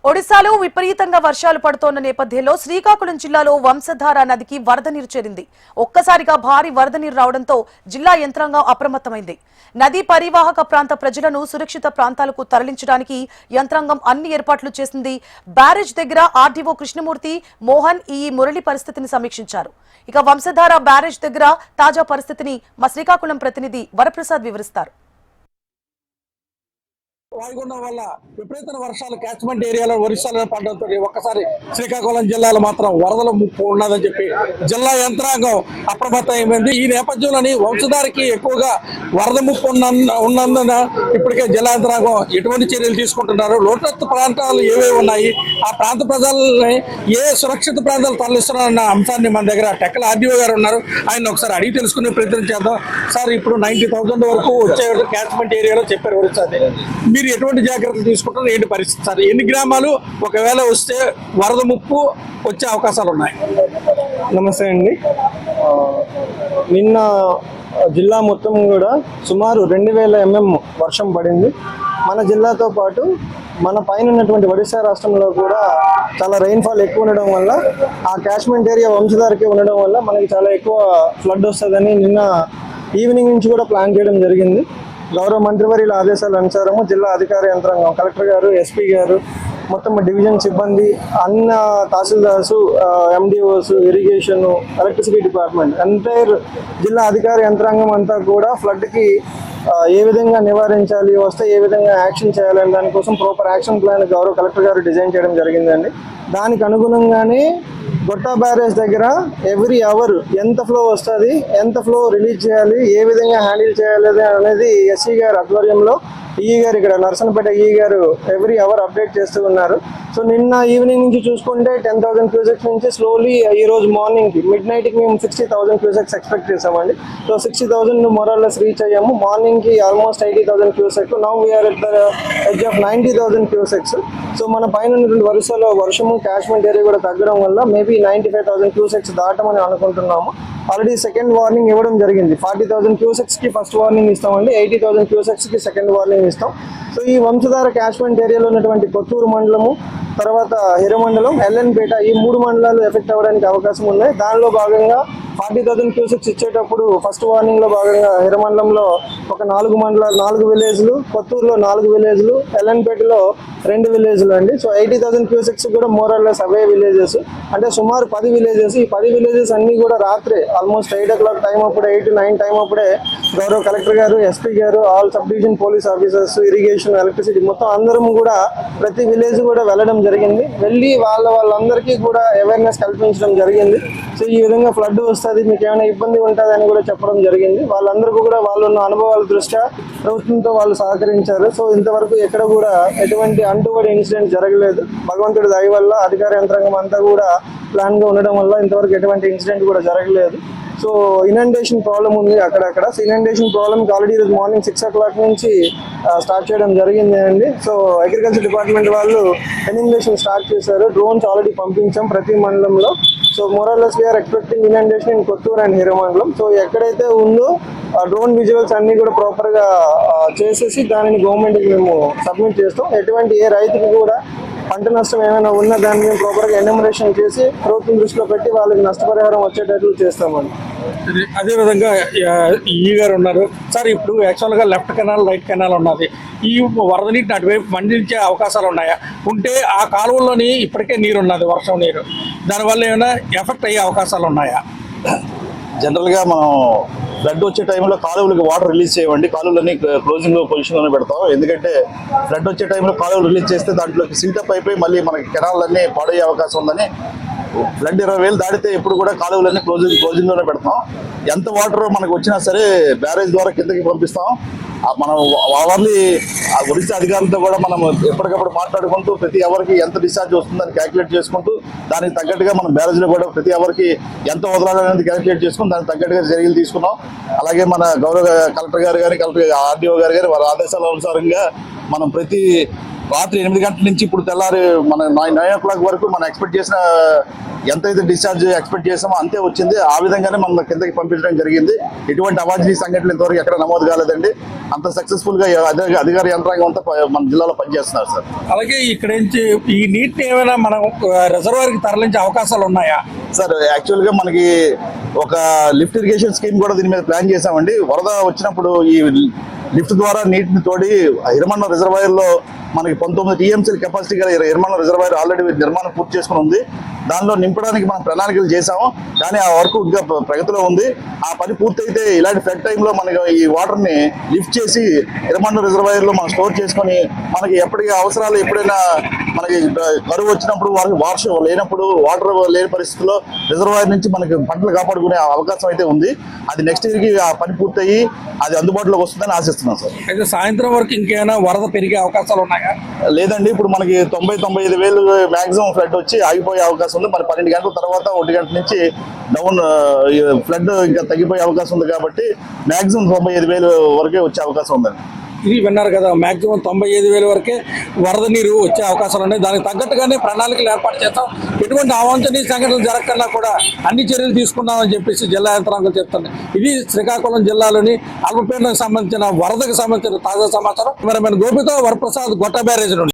ఒడిశాలో విపరీతంగా వర్షాలు పడుతోన్న నేపథ్యంలో శ్రీకాకుళం జిల్లాలో వంశధార నదికి వరద నీరు చేరింది. ఒక్కసారిగా భారీ వరద నీరు రావడంతో జిల్లా యంత్రాంగం అప్రమత్తమైంది. నదీ పరివాహక ప్రాంత ప్రజలను సురక్షిత ప్రాంతాలకు తరలించడానికి యంత్రాంగం అన్ని ఏర్పాట్లు చేసింది. బ్యారేజ్ దగ్గర ఆర్డీఓ కృష్ణమూర్తి, మోహన్, మురళి పరిస్థితిని సమీక్షించారు. ఇక వంశధార బ్యారేజ్ దగ్గర తాజా పరిస్థితిని మా శ్రీకాకుళం ప్రతినిధి వరప్రసాద్ వివరిస్తారు. వాయుగుండం వల్ల విపరీత వర్షాలు క్యాచ్మెంట్ ఏరియాలో ఒరిస్సాలో పడడంతో ఒక్కసారి శ్రీకాకుళం జిల్లాలో మాత్రం వరదల ముప్పు ఉన్నదని చెప్పి జిల్లా యంత్రాంగం అప్రమత్తమైంది. ఈ నేపథ్యంలోని వంశధారకి ఎక్కువగా వరద ముప్పు ఉన్నందున ఇప్పటికే జిల్లా యంత్రాంగం ఎటువంటి చర్యలు తీసుకుంటున్నారు, లోతట్టు ప్రాంతాలు ఏవేవి ఉన్నాయి, ఆ ప్రాంత ప్రజల్ని ఏ సురక్షిత ప్రాంతాలు తరలిస్తున్నారన్న అంశాన్ని మన దగ్గర టెక్కల ఆర్డీఓ గారు ఉన్నారు. ఆయన ఒకసారి అడిగి తెలుసుకునే ప్రయత్నం చేద్దాం. సార్, ఇప్పుడు 90,000 వరకు వచ్చే క్యాచ్మెంట్ ఏరియాలో చెప్పారు ఒరిస్సాది. మీరు ఎటువంటి జాగ్రత్తలు తీసుకుంటారు, ఏంటి పరిస్థితి సార్? ఎన్ని గ్రామాలు ఒకవేళ వస్తే వరద ముప్పు వచ్చే అవకాశాలు ఉన్నాయి? నమస్తే అండి. నిన్న జిల్లా మొత్తం కూడా సుమారు 2000 mm వర్షం పడింది. మన జిల్లాతో పాటు మన పైన ఉన్నటువంటి ఒడిశా రాష్ట్రంలో కూడా చాలా రెయిన్ఫాల్ ఎక్కువ ఉండడం వల్ల ఆ క్యాచ్మెంట్ ఏరియా వంశధారకి ఉండడం వల్ల మనకి చాలా ఎక్కువ ఫ్లడ్ వస్తుందని నిన్న ఈవినింగ్ నుంచి కూడా ప్లాన్ చేయడం జరిగింది. గౌరవ మంత్రివర్యుల ఆదేశాల అనుసారము జిల్లా అధికార యంత్రాంగం, కలెక్టర్ గారు, ఎస్పీ గారు, మొత్తం డివిజన్ సిబ్బంది, అన్న తహసీల్దార్సు, MDOs, irrigation, electricity department, entire జిల్లా అధికార యంత్రాంగం అంతా కూడా ఫ్లడ్కి ఏ విధంగా నివారించాలి, వస్తే ఏ విధంగా యాక్షన్ చేయాలని దానికోసం ప్రాపర్ యాక్షన్ ప్లాన్ గౌరవ కలెక్టర్ గారు డిజైన్ చేయడం జరిగిందండి. దానికి అనుగుణంగానే గొట్టా బ్యారేజ్ దగ్గర ఎవ్రీ అవర్ ఎంత ఫ్లో వస్తుంది, ఎంత ఫ్లో రిలీజ్ చేయాలి, ఏ విధంగా హ్యాండిల్ చేయాలి అనేది ఎస్సీ గారి ఆధ్వర్యంలో ఈఈ గారు, ఇక్కడ నర్సనపేట ఈఈ గారు ఎవ్రీ అవర్ అప్డేట్ చేస్తూ ఉన్నారు. సో నిన్న ఈవినింగ్ నుంచి చూసుకుంటే 10,000 క్యూసెక్స్ నుంచి స్లోలీ ఈ రోజు మార్నింగ్కి మిడ్ నైట్కి మేము 60,000 క్యూసెక్స్ ఎక్స్పెక్ట్ చేసామండి. సో 60,000 మొరార్లెస్ రీచ్ అయ్యాము. మార్నింగ్కి almost 80,000 cusec. Now we are at the edge of 90,000 cusecs. So మన పైన ఉన్నటువంటి వరుసలో వర్షము క్యాచ్మెంట్ ఏరియా కూడా తగ్గడం వల్ల మేబీ 95,000 క్యూసెక్స్ దాటమని అనుకుంటున్నాము. ఆల్రెడీ సెకండ్ వార్నింగ్ ఇవ్వడం జరిగింది. 40,000 క్యూసెక్స్కి ఫస్ట్ వార్నింగ్ ఇస్తామండి, 80,000 క్యూసెక్స్కి సెకండ్ వార్నింగ్ ఇస్తాం. సో ఈ వంశధార క్యాచ్మెంట్ ఏరియాలో ఉన్నటువంటి కొత్తూరు మండలము, తర్వాత హిరమండలం, ఎల్ఎన్పేట, ఈ 3 మండలాలు ఎఫెక్ట్ అవ్వడానికి అవకాశం ఉన్నాయి. దానిలో భాగంగా 40,000 క్యూసెక్స్ ఇచ్చేటప్పుడు ఫస్ట్ వార్నింగ్లో భాగంగా హిరమండలంలో ఒక 4 మండలాలు, 4 విలేజ్లు, కొత్తూరులో 4 విలేజ్లు, ఎల్ఎన్పేటలో 2 విలేజ్లు అండి. సో 80,000 క్యూసెక్స్ కూడా మోరల్లెస్ అవే విలేజెస్, అంటే సుమారు 10 విలేజెస్. ఈ 10 విలేజెస్ అన్నీ కూడా రాత్రే ఆల్మోస్ట్ 8 o'clock టైం అప్పుడే, 8 to 9 టైం అప్పుడే గౌరవ కలెక్టర్ గారు, ఎస్పీ గారు, all sub division police officers, irrigation, electricity మొత్తం అందరం కూడా ప్రతి విలేజ్ కూడా వెళ్ళడం జరిగింది. వెళ్ళి వాళ్ళందరికీ కూడా అవేర్నెస్ కల్పించడం జరిగింది. సో ఈ విధంగా ఫ్లడ్ వస్తుంది, మీకు ఏమైనా ఇబ్బంది ఉంటుంది అని కూడా చెప్పడం జరిగింది. వాళ్ళందరికీ కూడా వాళ్ళున్న అనుభవాల దృష్ట్యా ప్రభుత్వంతో వాళ్ళు సహకరించారు. సో ఇంతవరకు ఎక్కడ కూడా ఎటువంటి అంటుబడి ఇన్సిడెంట్ జరగలేదు. భగవంతుడి దయ వల్ల అధికార యంత్రాంగం అంతా కూడా ప్లాన్గా ఉండడం వల్ల ఇంతవరకు ఎటువంటి ఇన్సిడెంట్ కూడా జరగలేదు. సో ఇనండేషన్ ప్రాబ్లం ఉంది అక్కడక్కడ. సో ఇనండేషన్ ప్రాబ్లమ్కి ఆల్రెడీ ఈరోజు మార్నింగ్ 6 o'clock నుంచి స్టార్ట్ చేయడం జరిగింది అండి. సో అగ్రికల్చర్ డిపార్ట్మెంట్ వాళ్ళు ఇనండేషన్ స్టార్ట్ చేశారు. డ్రోన్స్ ఆల్రెడీ పంపించాం ప్రతి మండలంలో. So more or less we're expecting inundation in Kotturu and Hiramandalam. So ఎక్కడైతే ఉందో డ్రోన్ విజువల్స్ అన్నీ కూడా ప్రాపర్గా చేసేసి దానిని గవర్నమెంట్కి మేము సబ్మిట్ చేస్తాం. ఎటువంటి ఏ రైతుకి కూడా పంట నష్టం ఏమైనా ఉన్నా దాన్ని మేము ప్రాపర్గా ఎన్యూమరేషన్ చేసి ప్రభుత్వం దృష్టిలో పెట్టి వాళ్ళకి నష్టపరిహారం వచ్చేటట్లు చేస్తామండి. అదేవిధంగా ఈ గారు ఉన్నారు. సార్, ఇప్పుడు యాక్చువల్గా లెఫ్ట్ కెనాల్, రైట్ కెనాల్ ఉన్నది. ఈ వరద నీటిని అటువైపు మళ్లించే అవకాశాలు ఉన్నాయా? ఉంటే ఆ కాలువల్లోని ఇప్పటికే నీరు ఉన్నది, వర్షం నీరు, దానివల్ల ఏమైనా ఎఫెక్ట్ అయ్యే అవకాశాలు ఉన్నాయా? జనరల్గా మనం ఫ్లడ్ వచ్చే టైంలో కాలువలకు వాటర్ రిలీజ్ చేయమండి. కాలువలన్నీ క్లోజింగ్ పొజిషన్లోనే పెడతాం. ఎందుకంటే ఫ్లడ్ వచ్చే టైంలో కాలువలు రిలీజ్ చేస్తే దాంట్లోకి సిల్టప్ అయిపోయి మళ్ళీ మనకి కెనాలన్నీ పాడయ్యే అవకాశం ఉందని ఫ్లడ్ 20,000 దాటితే ఎప్పుడు కూడా కాలువలన్నీ క్లోజింగ్లోనే పెడతాం. ఎంత వాటర్ మనకు వచ్చినా సరే బ్యారేజ్ ద్వారా కిందకి పంపిస్తాం. మనం అవర్లీ ఒడిశా అధికారులతో కూడా మనం ఎప్పటికప్పుడు మాట్లాడుకుంటూ ప్రతి ఎవరికి ఎంత డిశ్చార్జ్ వస్తుందని క్యాలిక్యులేట్ చేసుకుంటూ దానికి తగ్గట్టుగా మనం బ్యారేజ్లో కూడా ప్రతి ఎవరికి ఎంత వదలాలనేది క్యాలిక్యులేట్ చేసుకుని దానికి తగ్గట్టుగా చర్యలు తీసుకున్నాం. అలాగే మన గౌరవ కలెక్టర్ గారు కానీ, కలెక్టర్ ఆర్డీఓ గారు కానీ వారి ఆదేశాల అనుసారంగా మనం ప్రతి రాత్రి 8 గంటల నుంచి ఇప్పుడు తెల్లారి మన 9 వరకు మనం ఎక్స్పెక్ట్ చేసిన ఎంతైతే డిశ్చార్జ్ ఎక్స్పెక్ట్ చేసామో అంతే వచ్చింది. ఆ విధంగానే మనం కిందకి పంపించడం జరిగింది. ఎటువంటి అవాంఛనీయ సంఘటనలు ఇంతవరకు ఎక్కడ నమోదు కాలేదండి. అంత సక్సెస్ఫుల్ గా అధికార యంత్రాంగం అంతా మన జిల్లాలో పనిచేస్తున్నారు సార్. అలాగే ఇక్కడ నుంచి ఈ నీటిని ఏమైనా మనం రిజర్వాయర్ కి తరలించే అవకాశాలు ఉన్నాయా? సార్ యాక్చువల్ గా మనకి ఒక లిఫ్ట్ ఇరిగేషన్ స్కీమ్ కూడా దీని మీద ప్లాన్ చేసామండి. వరద వచ్చినప్పుడు ఈ లిఫ్ట్ ద్వారా నీటిని తోడి ఇరమన్న రిజర్వాయర్ లో మనకి 19 టీఎంసీల కెపాసిటీ గల ఇరమన్న రిజర్వాయర్ ఆల్రెడీ నిర్మాణం పూర్తి చేసుకుని ఉంది. దానిలో నింపడానికి మనం ప్రణాళికలు చేసాము, కానీ ఆ వర్క్ ఇంకా ప్రగతిలో ఉంది. ఆ పని పూర్తయితే ఇలాంటి ఫ్లడ్ టైంలో మనకి ఈ వాటర్ ని లిఫ్ట్ చేసి ఇరమన్న రిజర్వాయర్ లో మనం స్టోర్ చేసుకొని మనకి ఎప్పటికీ అవసరాలు ఎప్పుడైనా మనకి కరువు వచ్చినప్పుడు వర్షం లేనప్పుడు వాటర్ లేని పరిస్థితుల్లో రిజర్వాయర్ నుంచి మనకి పంటలు కాపాడుకునే అవకాశం అయితే ఉంది. అది నెక్స్ట్ ఇయర్ కి ఆ పని పూర్తయి అది అందుబాటులోకి వస్తుందని ఆశిస్తున్నాం సార్. అయితే సాయంత్రం వరకు ఇంకేమైనా వరద పెరిగే అవకాశాలు ఉన్నాయా? లేదండి, ఇప్పుడు మనకి 90-95 వేలు మాక్సిమం ఫ్లడ్ వచ్చి ఆగిపోయే అవకాశం ఉంది. మరి 12 గంటల తర్వాత 1 గంట నుంచి డౌన్ ఫ్లడ్ ఇంకా తగ్గిపోయే అవకాశం ఉంది. కాబట్టి మాక్సిమం 95,000 వరకే వచ్చే అవకాశం ఉందండి. ఇది విన్నారు కదా, మాక్సిమం 95,000 వరకే వరద నీరు వచ్చే అవకాశాలు ఉన్నాయి. దానికి తగ్గట్టుగానే ప్రణాళికలు ఏర్పాటు చేస్తాం. ఎటువంటి అవాంఛనీయ సంఘటనలు జరగకుండా కూడా అన్ని చర్యలు తీసుకున్నామని చెప్పేసి జిల్లా యంత్రాంగం చెప్తుంది. ఇది శ్రీకాకుళం జిల్లాలోని అల్పపీడనకు సంబంధించిన వరదకు సంబంధించిన తాజా సమాచారం. మరి మన గోపితో వరప్రసాద్ గొట్ట బ్యారేజ్ నుండి.